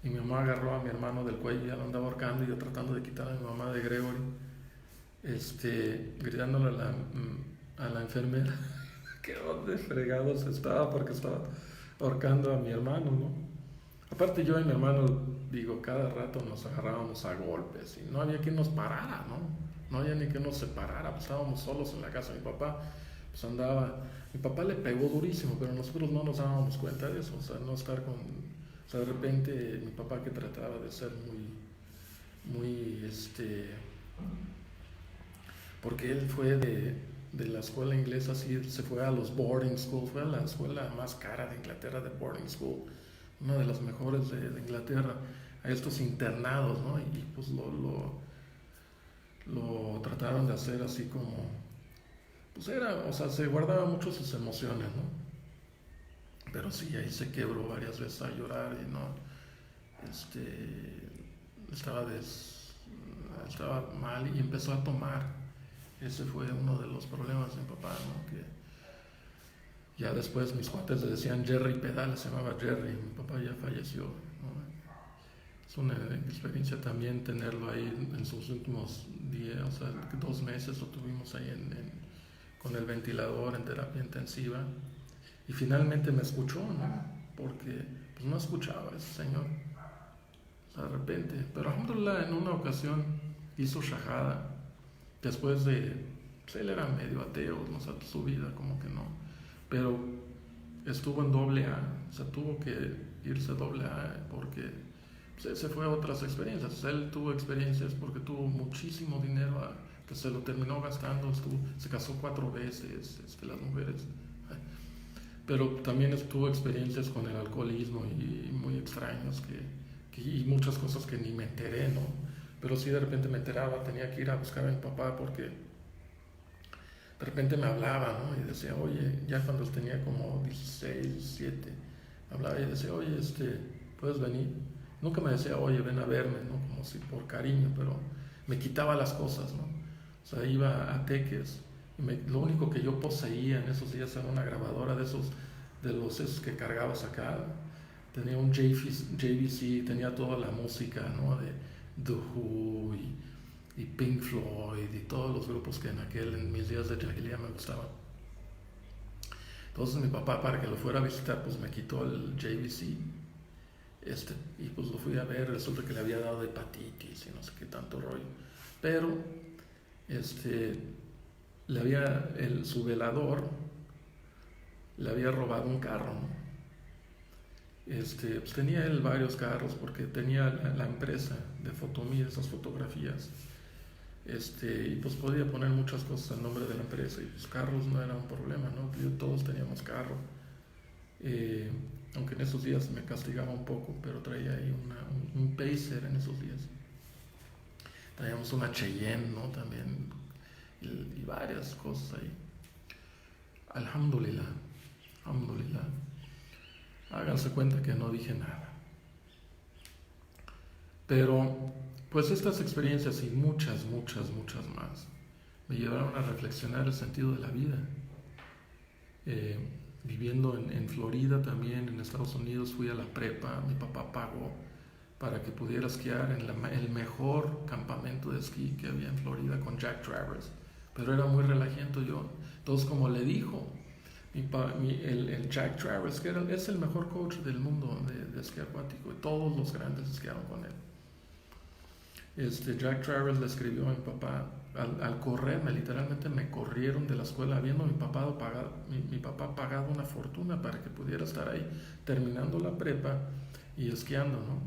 Y mi mamá agarró a mi hermano del cuello y ya lo andaba ahorcando, y yo tratando de quitar a mi mamá de Gregory, gritándole a la enfermera que dónde fregados estaba, porque estaba ahorcando a mi hermano, ¿no? Aparte yo y mi hermano, digo, cada rato nos agarrábamos a golpes y no había quien nos parara, ¿no? No había ni quien nos separara, pues estábamos solos en la casa. Mi papá pues andaba, mi papá le pegó durísimo, pero nosotros no nos dábamos cuenta de eso, o sea, no estar con, o sea, de repente mi papá, que trataba de ser muy, porque él fue de la escuela inglesa, así se fue a los boarding schools, fue a la escuela más cara de Inglaterra, de boarding school, una de las mejores de Inglaterra, a estos internados, ¿no? Y pues lo trataron de hacer así como, pues o sea, se guardaba mucho sus emociones, ¿no? Pero sí, ahí se quebró varias veces a llorar y no, estaba mal y empezó a tomar. Ese fue uno de los problemas de mi papá, ¿no? Que ya después mis cuates le decían Jerry Pedal, se llamaba Jerry, mi papá ya falleció, ¿no? Es una experiencia también tenerlo ahí en sus últimos días, o sea, 2 meses lo tuvimos ahí con el ventilador en terapia intensiva, y finalmente me escuchó, ¿no? Porque pues no escuchaba ese señor, o sea, de repente, pero alhamdulillah, en una ocasión hizo shahada. Después pues él era medio ateo, no sé, su vida como que no, pero estuvo en AA, o sea, tuvo que irse a AA porque pues, se fue a otras experiencias. Él tuvo experiencias porque tuvo muchísimo dinero que se lo terminó gastando, se casó 4 veces, las mujeres, pero también tuvo experiencias con el alcoholismo y muy extraños y muchas cosas que ni me enteré, ¿no? Pero sí, de repente me enteraba, tenía que ir a buscar a mi papá porque de repente me hablaba, ¿no? Y decía, oye, ya cuando tenía como 16, 17, hablaba y decía, oye, ¿puedes venir? Nunca me decía, oye, ven a verme, ¿no? Como si por cariño, pero me quitaba las cosas, ¿no? O sea, iba a Teques y lo único que yo poseía en esos días era una grabadora de los esos que cargabas acá. Tenía un JVC, tenía toda la música, ¿no? De The Who y Pink Floyd y todos los grupos que en mis días de jahiliyah me gustaban. Entonces mi papá, para que lo fuera a visitar, pues me quitó el JVC, y pues lo fui a ver. Resulta que le había dado hepatitis y no sé qué tanto rollo, pero su velador le había robado un carro, ¿no? Pues tenía él varios carros porque tenía la empresa de Fotomí, esas fotografías, y pues podía poner muchas cosas al nombre de la empresa, y pues carros no era un problema, ¿no? Todos teníamos carro, aunque en esos días me castigaba un poco, pero traía ahí un Pacer en esos días. Traíamos una Cheyenne, ¿no? También, y varias cosas ahí. Alhamdulillah, alhamdulillah. Háganse cuenta que no dije nada. Pero, pues estas experiencias y muchas, muchas, muchas más me llevaron a reflexionar el sentido de la vida. Viviendo en Florida también, en Estados Unidos, fui a la prepa, mi papá pagó para que pudiera esquiar en el mejor campamento de esquí que había en Florida con Jack Travers, pero era muy relajento yo. Entonces, como le dijo el Jack Travers, que es el mejor coach del mundo de esquí acuático, y todos los grandes esquiaron con él. Jack Travers le escribió a mi papá al correrme, literalmente me corrieron de la escuela, habiendo mi papá pagado una fortuna para que pudiera estar ahí terminando la prepa y esquiando, ¿no?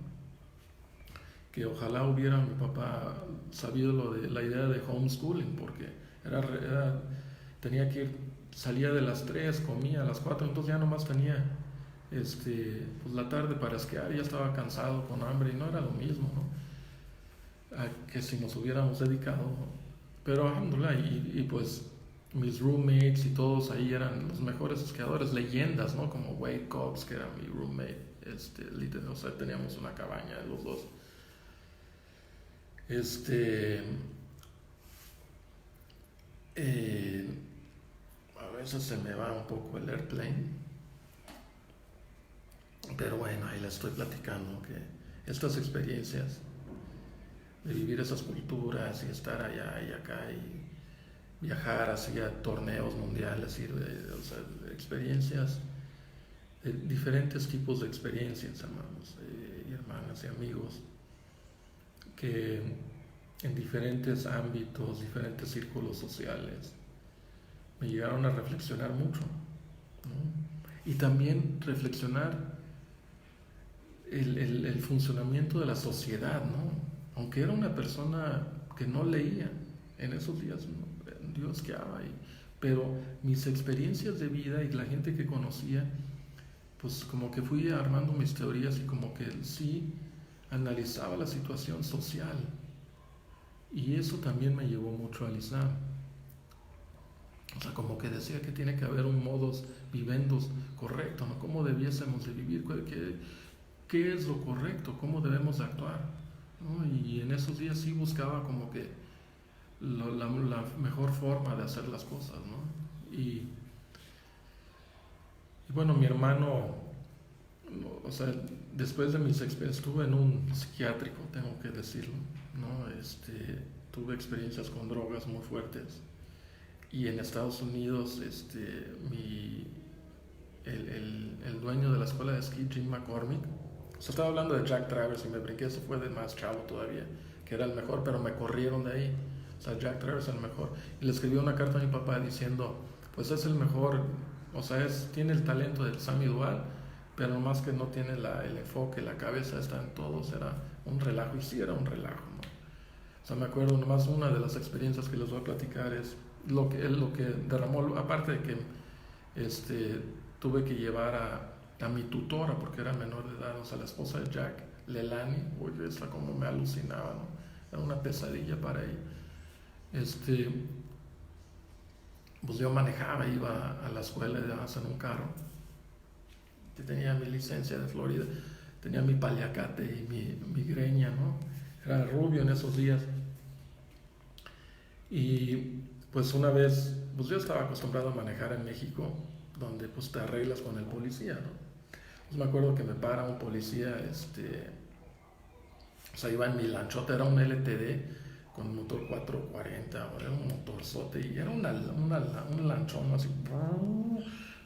Que ojalá hubiera mi papá sabido la idea de homeschooling, porque tenía que ir, salía de las 3, comía a las 4, entonces ya nomás tenía pues la tarde para esquiar, y ya estaba cansado, con hambre, y no era lo mismo, ¿no? Que si nos hubiéramos dedicado, ¿no? Pero alhamdulillah, y pues mis roommates y todos ahí eran los mejores esquiadores, leyendas, ¿no? Como Wade Cobbs, que era mi roommate, o sea, teníamos una cabaña los dos. A veces se me va un poco el airplane, pero bueno, ahí les estoy platicando que estas experiencias de vivir esas culturas y estar allá y acá y viajar hacia torneos mundiales, o sea, experiencias, diferentes tipos de experiencias, hermanos y hermanas y amigos, que en diferentes ámbitos, diferentes círculos sociales, me llegaron a reflexionar mucho, ¿no? Y también reflexionar el funcionamiento de la sociedad, ¿no? Aunque era una persona que no leía en esos días, ¿no? Yo esquiaba, pero mis experiencias de vida y la gente que conocía, pues como que fui armando mis teorías, y como que sí analizaba la situación social, y eso también me llevó mucho al Islam. O sea, como que decía que tiene que haber un modus vivendus correcto, ¿no? ¿Cómo debiésemos de vivir? ¿Qué es lo correcto? ¿Cómo debemos de actuar? ¿No? Y en esos días sí buscaba como que la mejor forma de hacer las cosas, ¿no? Y bueno, mi hermano, o sea, después de mis experiencias, estuve en un psiquiátrico, tengo que decirlo, ¿no? Tuve experiencias con drogas muy fuertes, y en Estados Unidos, el dueño de la escuela de esquí, Jim McCormick, o sea, estaba hablando de Jack Travers y me brinqué, eso fue de más chavo todavía, que era el mejor, pero me corrieron de ahí. O sea, Jack Travers es el mejor. Y le escribió una carta a mi papá diciendo, pues es el mejor, o sea, tiene el talento del Sami Dual, pero más que no tiene el enfoque, la cabeza está en todos, era un relajo, y sí era un relajo, ¿no? O sea, me acuerdo nomás, una de las experiencias que les voy a platicar es lo que derramó, aparte de que tuve que llevar a mi tutora, porque era menor de edad, o sea, la esposa de Jack, Lelani, oye, esa como me alucinaba, ¿no? Era una pesadilla para ella. Pues yo manejaba, iba a la escuela de en un carro, Yo tenía mi licencia de Florida, tenía mi paliacate y mi greña, ¿no? Era rubio en esos días. Y pues una vez, pues yo estaba acostumbrado a manejar en México, donde pues te arreglas con el policía, ¿no? Pues me acuerdo que me para un policía, o sea, iba en mi lanchota, era un LTD con motor 440, era un motorzote y era un lanchón así.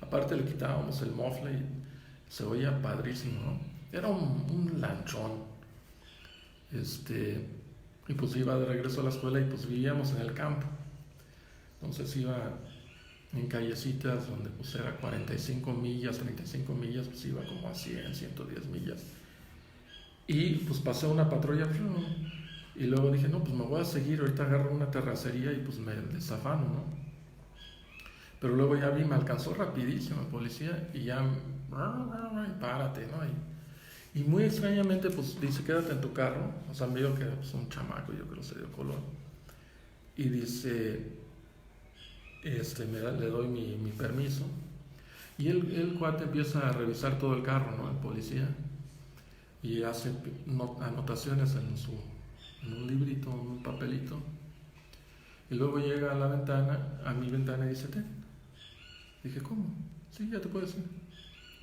Aparte le quitábamos el mofle y se oía padrísimo, ¿no? Era un lanchón. Y pues iba de regreso a la escuela y pues vivíamos en el campo. Entonces iba en callecitas donde pues era 45 millas, 35 millas, pues iba como a 100, 110 millas. Y pues pasé una patrulla y luego dije, no, pues me voy a seguir, ahorita agarro una terracería y pues me desafano, ¿no? Pero luego ya vi, me alcanzó rapidísimo el policía y ya, párate, ¿no? Y muy extrañamente, pues dice, quédate en tu carro, o sea, medio que pues, un chamaco, yo creo se dio color. Y dice, le doy mi permiso. Y el cuate empieza a revisar todo el carro, ¿no? El policía. Y hace anotaciones en un librito, en un papelito. Y luego llega a la ventana, a mi ventana y dice, ten. Dije, ¿cómo? Sí, ya te puedes ir.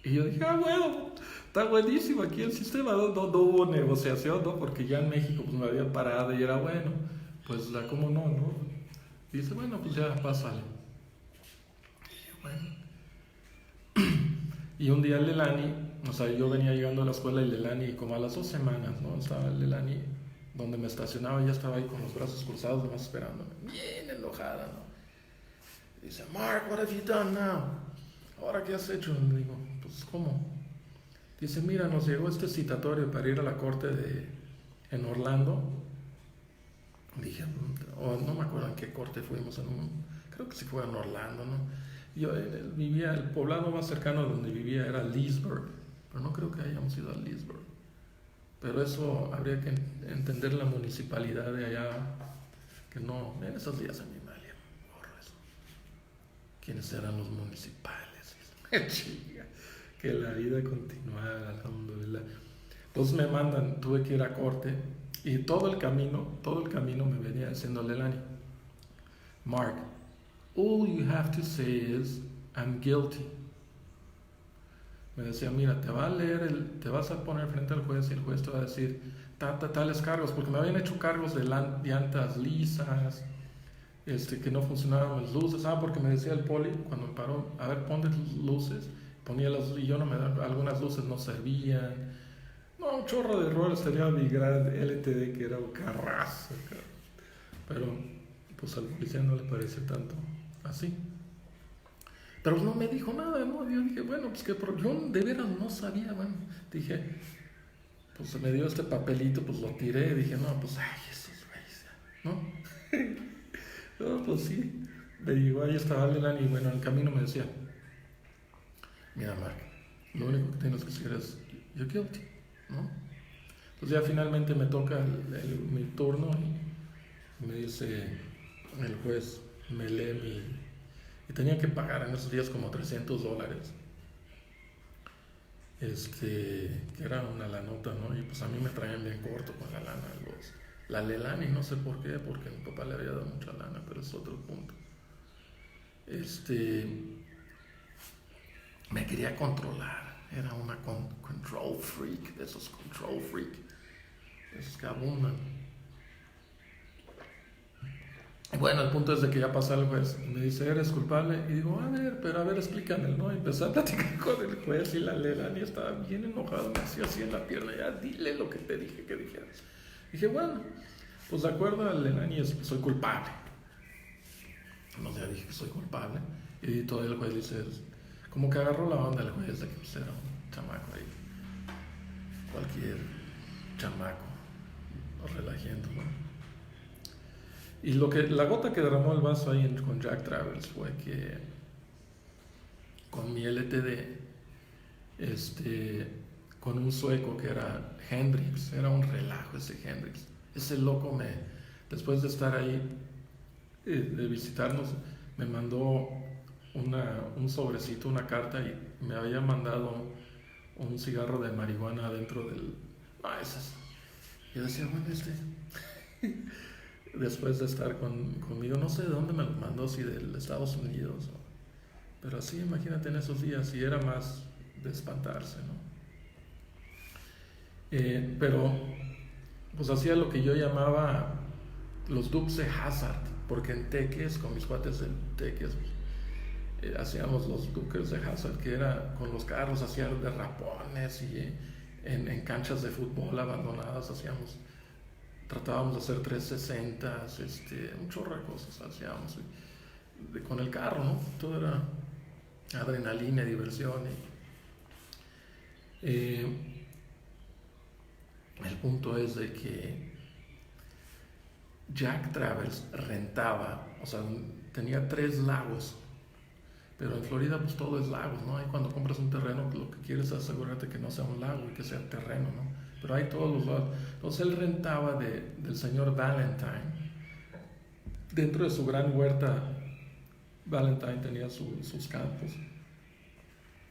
Y yo dije, bueno, está buenísimo aquí el sistema, no hubo negociación, ¿no? Porque ya en México pues me había parado y era bueno, pues ¿cómo no, no? Y dice, bueno, pues ya pásale. Y bueno. Y un día el Lelani, o sea, yo venía llegando a la escuela y Lelani, como a las 2 semanas, ¿no? Estaba el Lelani donde me estacionaba, ya estaba ahí con los brazos cruzados, nomás esperándome, bien enojada, ¿no? Y dice, Mark, what have you done now? ¿Ahora qué has hecho? Y digo, pues, ¿cómo? Dice, mira, nos llegó este citatorio para ir a la corte en Orlando. Dije, no me acuerdo en qué corte fuimos, creo que sí fue en Orlando, ¿no? Yo vivía, el poblado más cercano donde vivía era Leesburg, pero no creo que hayamos ido a Leesburg. Pero eso habría que entender la municipalidad de allá, que no, en esos días a mí me valía gorro eso. ¿Quiénes eran los municipales? Chica, que la vida continuara, alhamdulillah. Entonces me mandan, tuve que ir a corte y todo el camino me venía diciendo Lelani, Mark, all you have to say is, I'm guilty. Me decía, mira, te vas a poner frente al juez y el juez te va a decir tales cargos, porque me habían hecho cargos de llantas lisas, que no funcionaban las luces, porque me decía el poli cuando me paró, a ver, ponte luces, ponía las luces y yo algunas luces no servían, no, un chorro de errores, tenía mi gran LTD que era un carrazo, pero pues al policía no le parece tanto así. Pero no me dijo nada, ¿no? Yo dije, bueno, pues que yo de veras no sabía, bueno, dije, pues se me dio este papelito, pues lo tiré, dije, no, pues, ay, esos güeyes, ¿no? No, pues sí, me llegó, ahí estaba Lelani y bueno, en el camino me decía, mira, Mark, lo único que tienes que decir es, you're guilty, ¿no? Pues ya finalmente me toca mi turno y me dice el juez, me lee y tenía que pagar en esos días como $300, que era una lanota, ¿no? Y pues a mí me traían bien corto con la lana la Lelani, no sé por qué, porque mi papá le había dado mucha lana, pero es otro punto. Me quería controlar, era una control freak, de esos que abundan. Y bueno, el punto es de que ya pasa el juez, me dice, ¿eres culpable? Y digo, a ver, explícame, ¿no? Y empecé a platicar con el juez y la Lelani estaba bien enojada, me hacía así en la pierna, ya dile lo que te dije que dijeras. Dije, bueno, pues de acuerdo a Lelani soy culpable. No sé, dije que soy culpable. Y todo el juez dice, como que agarró la onda el juez de que pues, era un chamaco ahí. Cualquier chamaco, relajiendo, ¿no? Y la gota que derramó el vaso ahí con Jack Travels fue que con mi LTD, con un sueco que era Hendrix, era un relajo ese Hendrix. Ese loco después de estar ahí, de visitarnos, me mandó un sobrecito, una carta y me había mandado un cigarro de marihuana dentro del... Ah, esas. Yo decía, bueno, después de estar conmigo, no sé de dónde me lo mandó, si de Estados Unidos, pero así, imagínate en esos días, y era más de espantarse, ¿no? Pero, pues hacía lo que yo llamaba los dupes de Hazard, porque en Teques, con mis cuates en Teques, hacíamos los dupes de Hazard, que era con los carros, hacía derrapones, y en canchas de fútbol abandonadas tratábamos de hacer 360, un chorro de cosas hacíamos con el carro, ¿no? Todo era adrenalina, diversión. El punto es de que Jack Travers rentaba, o sea, tenía 3 lagos, pero en Florida pues todo es lagos, ¿no? Ahí cuando compras un terreno lo que quieres es asegurarte que no sea un lago y que sea terreno, ¿no? Pero hay todos los lados. Entonces él rentaba del señor Valentine. Dentro de su gran huerta, Valentine tenía sus campos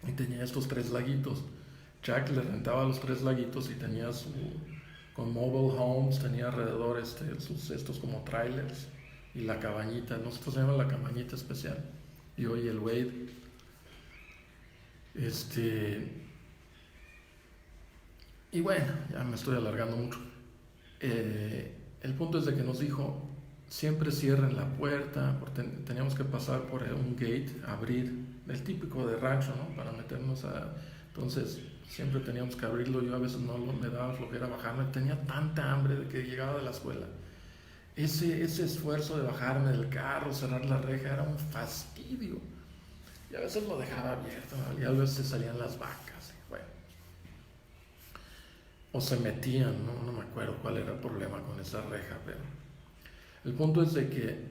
y tenía estos 3 laguitos. Jack le rentaba los 3 laguitos y tenía con mobile homes, tenía alrededor estos como trailers y la cabañita. Nosotros se llama la cabañita especial. Y hoy el Wade, y bueno, ya me estoy alargando mucho. El punto es de que nos dijo, siempre cierren la puerta, porque teníamos que pasar por un gate, abrir, el típico de rancho, ¿no? Para meternos entonces siempre teníamos que abrirlo. Yo a veces me daba flojera bajarme, tenía tanta hambre de que llegaba de la escuela. Ese esfuerzo de bajarme del carro, cerrar la reja, era un fastidio. Y a veces lo dejaba abierto, ¿no? Y a veces salían las vacas. Bueno. O se metían, no me acuerdo cuál era el problema con esa reja, pero el punto es de que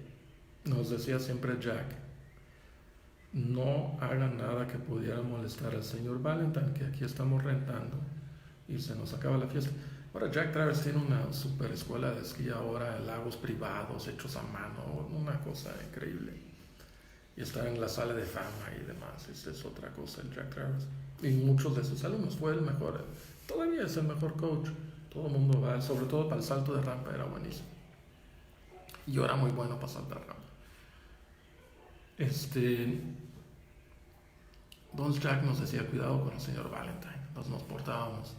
nos decía siempre Jack, no hagan nada que pudiera molestar al señor Valentine, que aquí estamos rentando y se nos acaba la fiesta. Ahora Jack Travers tiene una super escuela de esquí ahora, lagos privados hechos a mano, una cosa increíble. Y está en la sala de fama y demás, esa es otra cosa el Jack Travers. Y muchos de sus alumnos fue el mejor, todavía es el mejor coach. Todo el mundo va, sobre todo para el salto de rampa era buenísimo. Y yo era muy bueno para saltar rampa. Entonces Jack nos decía, cuidado con el señor Valentine. Entonces nos tratábamos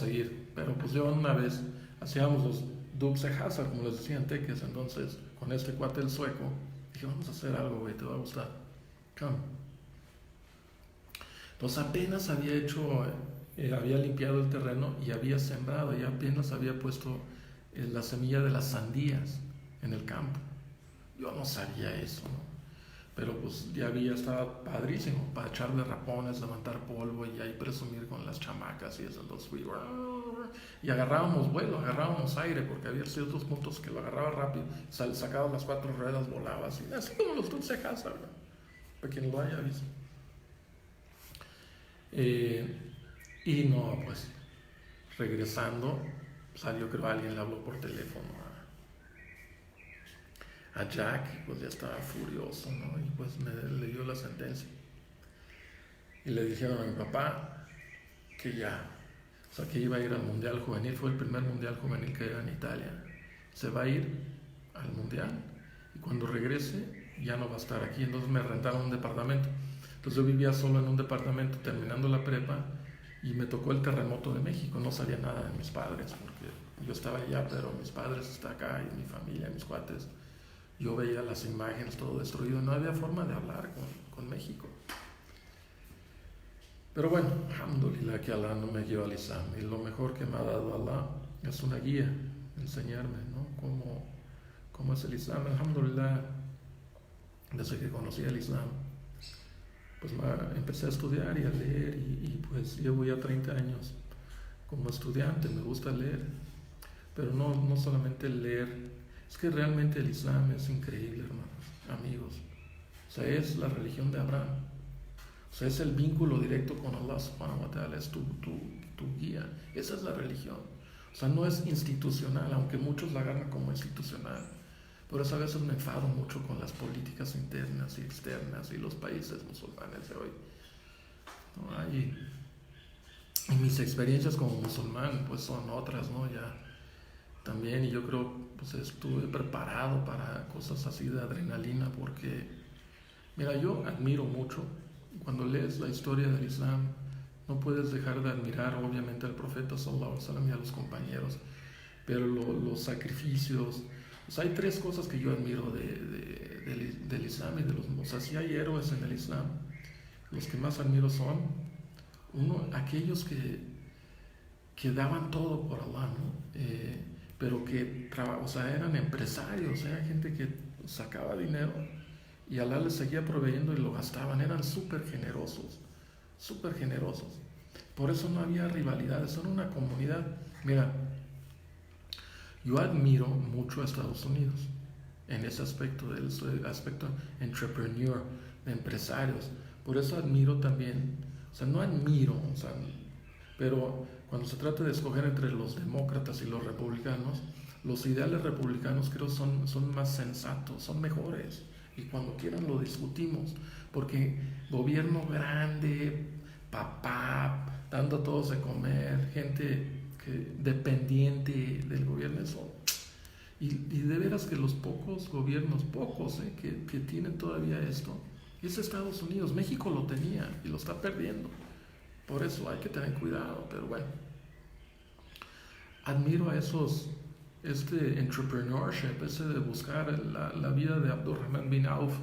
de seguir. Pero pues yo una vez hacíamos los dupes de Hazard, como les decía en Teques. Entonces con este cuate el sueco, dije, vamos a hacer algo, güey, te va a gustar. Come. Entonces apenas había limpiado el terreno y había sembrado, y apenas había puesto la semilla de las sandías en el campo. Yo no sabía eso, ¿no? Pero pues ya estaba padrísimo para echarle rapones, levantar polvo y ahí presumir con las chamacas y eso. Entonces y agarrábamos vuelo, agarrábamos aire, porque había ciertos puntos que lo agarraba rápido, sacaba las 4 ruedas, volaba así como los dulces Hazard, ¿no? Para quien lo haya visto. Y no, pues regresando, salió, creo alguien le habló por teléfono a Jack, pues ya estaba furioso, ¿no? Y pues le dio la sentencia. Y le dijeron a mi papá que que iba a ir al Mundial Juvenil, fue el primer Mundial Juvenil que era en Italia. Se va a ir al Mundial y cuando regrese ya no va a estar aquí. Entonces me rentaron un departamento. Entonces yo vivía solo en un departamento terminando la prepa y me tocó el terremoto de México. No sabía nada de mis padres porque yo estaba allá, pero mis padres están acá y mi familia, mis cuates. Yo veía las imágenes, todo destruido, no había forma de hablar con México. Pero bueno, alhamdulillah que Allah no me guió al Islam, y lo mejor que me ha dado Allah es una guía, enseñarme, ¿no? Cómo es el Islam. Alhamdulillah, desde que conocí el Islam, pues empecé a estudiar y a leer, y pues llevo ya 30 años como estudiante, me gusta leer, pero no solamente leer. Es que realmente el Islam es increíble, hermanos, amigos. O sea, es la religión de Abraham. O sea, es el vínculo directo con Allah subhanahu wa ta'ala, es tu guía. Esa es la religión. O sea, no es institucional, aunque muchos la agarran como institucional. Por eso a veces me enfado mucho con las políticas internas y externas y los países musulmanes de hoy. ¿No? Y mis experiencias como musulmán pues son otras, ¿no? Ya también, y yo creo pues estuve preparado para cosas así de adrenalina porque, mira, yo admiro mucho, cuando lees la historia del Islam, no puedes dejar de admirar obviamente al profeta sallallahu alaihi wasallam y a los compañeros, pero los sacrificios, o sea, hay tres cosas que yo admiro del Islam y de los, o sea, si hay héroes en el Islam, los que más admiro son, uno, aquellos que daban todo por Allah, ¿no? Pero que, o sea, eran empresarios, era gente que sacaba dinero y Allah les seguía proveyendo y lo gastaban, eran súper generosos, súper generosos. Por eso no había rivalidades, son una comunidad. Mira, yo admiro mucho a Estados Unidos en ese aspecto, del aspecto entrepreneur, de empresarios. Por eso admiro también, o sea, no admiro, o sea, pero cuando se trata de escoger entre los demócratas y los republicanos, los ideales republicanos creo son más sensatos, son mejores. Y cuando quieran lo discutimos, porque gobierno grande, papá, dando a todos de comer, gente dependiente del gobierno, eso. Y de veras que los pocos gobiernos, pocos, que tienen todavía esto, es Estados Unidos. México lo tenía y lo está perdiendo. Por eso hay que tener cuidado, pero bueno. Admiro a esos, entrepreneurship, ese de buscar la vida de Abdurrahman bin Auf,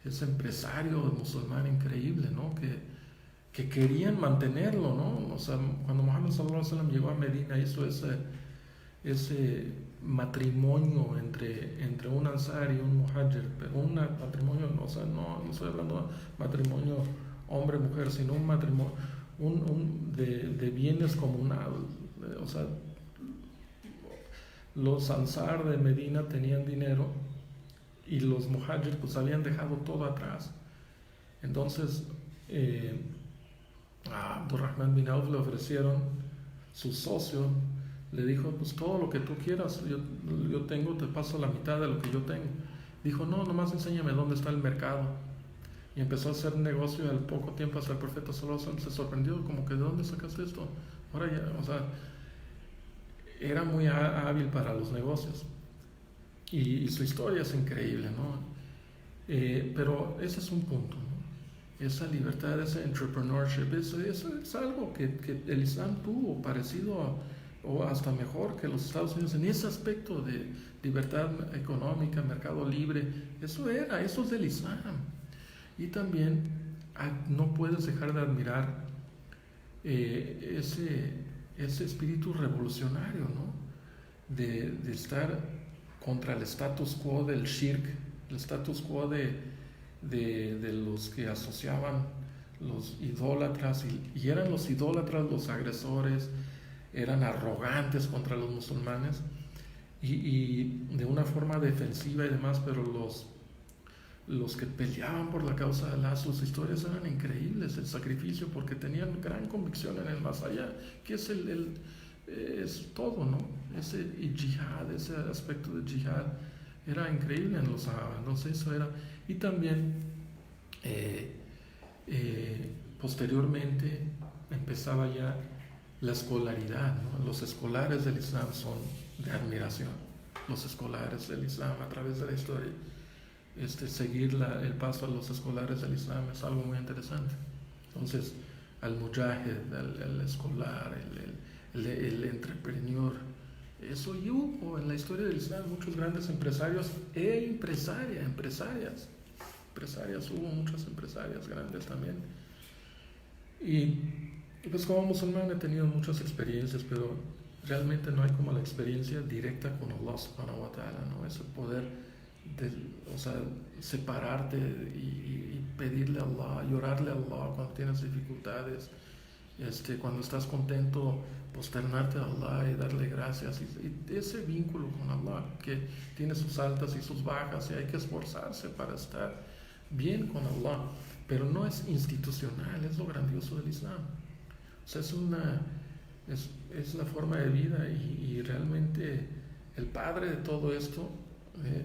ese empresario musulmán increíble, ¿no? Que querían mantenerlo, ¿no? O sea, cuando Muhammad sallallahu alaihi wasallam llegó a Medina, hizo ese matrimonio entre un ansar y un muhajir, pero un matrimonio, o sea, no estoy hablando de matrimonio hombre-mujer, sino un matrimonio de bienes comunal. O sea, los ansar de Medina tenían dinero y los muhajir pues habían dejado todo atrás. Entonces a Abdurrahman bin Auf le ofrecieron, su socio le dijo, pues todo lo que tú quieras, yo tengo, te paso la mitad de lo que yo tengo. Dijo, no, nomás enséñame dónde está el mercado. Y empezó a hacer negocio y al poco tiempo hasta el profeta sallallahu alaihi wasallam se sorprendió, como que ¿de dónde sacaste esto? Ahora ya, o sea, era muy hábil para los negocios. Y su historia es increíble, ¿no? Pero ese es un punto, ¿no? Esa libertad, ese entrepreneurship, eso es algo que el Islam tuvo parecido o hasta mejor que los Estados Unidos en ese aspecto de libertad económica, mercado libre. Eso es del Islam. Y también no puedes dejar de admirar ese espíritu revolucionario, ¿no? De estar contra el status quo del shirk, el status quo de los que asociaban los idólatras, y eran los idólatras los agresores, eran arrogantes contra los musulmanes, y de una forma defensiva y demás, pero los que peleaban por la causa de Allah, sus historias eran increíbles, el sacrificio, porque tenían gran convicción en el más allá, que es es todo, ¿no? Ese jihad, ese aspecto de jihad era increíble en los sahabas. Entonces eso era. Y también posteriormente empezaba ya la escolaridad, ¿no? Los escolares del Islam son de admiración, los escolares del Islam a través de la historia. Seguir el paso a los escolares del Islam es algo muy interesante. Entonces, al mujahid, al escolar, el entrepreneur, eso y hubo en la historia del Islam muchos grandes empresarios empresarias, hubo muchas empresarias grandes también. Y pues como musulmán he tenido muchas experiencias, pero realmente no hay como la experiencia directa con Allah subhanahu wa ta'ala, ¿no? Ese poder o sea, separarte y pedirle a Allah, llorarle a Allah cuando tienes dificultades, cuando estás contento, posternarte a Allah y darle gracias, y ese vínculo con Allah que tiene sus altas y sus bajas, y hay que esforzarse para estar bien con Allah, pero no es institucional, es lo grandioso del Islam. O sea, es la forma de vida, y realmente el padre de todo esto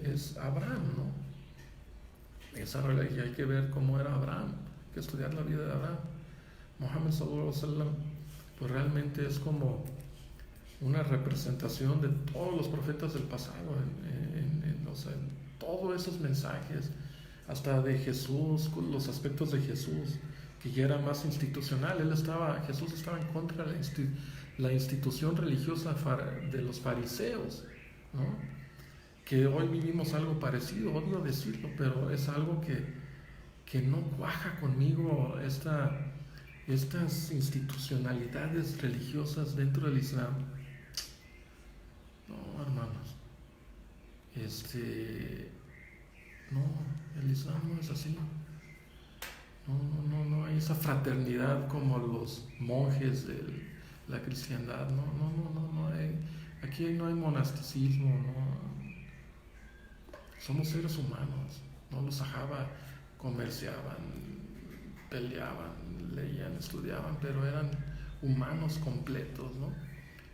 es Abraham, ¿no? Esa religión hay que ver cómo era Abraham, hay que estudiar la vida de Abraham. Muhammad sallallahu alaihi wasallam pues realmente es como una representación de todos los profetas del pasado, o sea, en todos esos mensajes, hasta de Jesús, con los aspectos de Jesús, que ya era más institucional. Jesús estaba en contra de la institución religiosa de los fariseos, ¿no? Que hoy vivimos algo parecido, odio decirlo, pero es algo que no cuaja conmigo, estas institucionalidades religiosas dentro del Islam. No, hermanos, no, el Islam no es así. No, no, no, no hay esa fraternidad como los monjes de la cristiandad. No, no, no, no, no hay. Aquí no hay monasticismo, no. Somos seres humanos. No, los sahaba comerciaban, peleaban, leían, estudiaban, pero eran humanos completos, ¿no?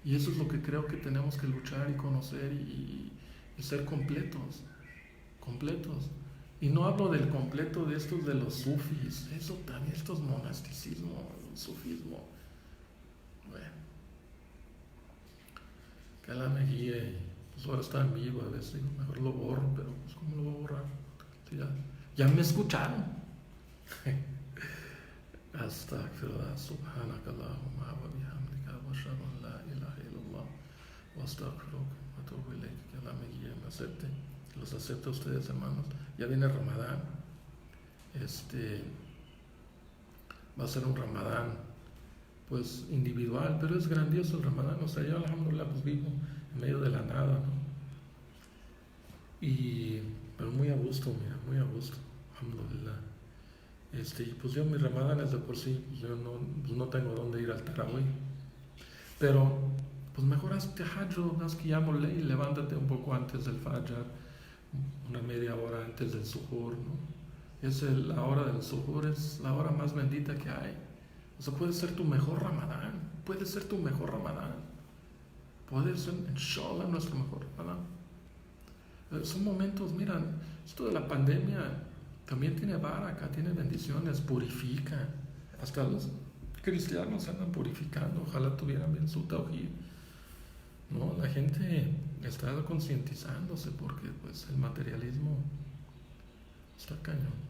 Y eso es lo que creo que tenemos que luchar y conocer y ser completos, completos. Y no hablo del completo de estos de los sufis, eso también, estos monasticismo, el sufismo. Bueno, que Alá me guíe. Pues ahora está en vivo, a veces digo, mejor lo borro, pero pues ¿cómo lo voy a borrar? Sí, ya me escucharon. Astaghfirullah, subhanakallahumma wa bihamdika wa ashhadu an la ilaha illallah wa astaghfiruka wa atubu ilayk. Que Alá me guíe, me acepte, los acepte a ustedes, hermanos. Ya viene Ramadán. Va a ser un Ramadán pues individual, pero es grandioso el Ramadán. O sea, yo alhamdulillah pues vivo en medio de la nada, ¿no? Pero muy a gusto, mira, muy a gusto, alhamdulillah. Y pues yo mis Ramadanes de por sí, pues yo no tengo dónde ir al Tarawih. Pero pues mejor haz tahajjud, haz qiyamul layl, levántate un poco antes del Fajr, una media hora antes del suhur, ¿no? La hora del suhur es la hora más bendita que hay. O sea, puede ser tu mejor Ramadán, puede ser tu mejor Ramadán, puede ser, inshallah, nuestro mejor Ramadán. Son momentos, mira, esto de la pandemia también tiene baraka, tiene bendiciones, purifica. Hasta los cristianos se andan purificando, ojalá tuvieran bien su tawhid. No, la gente está concientizándose porque pues el materialismo está cañón.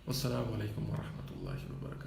Wassalamu alaikum wa rahmatullahi wa barakatuh.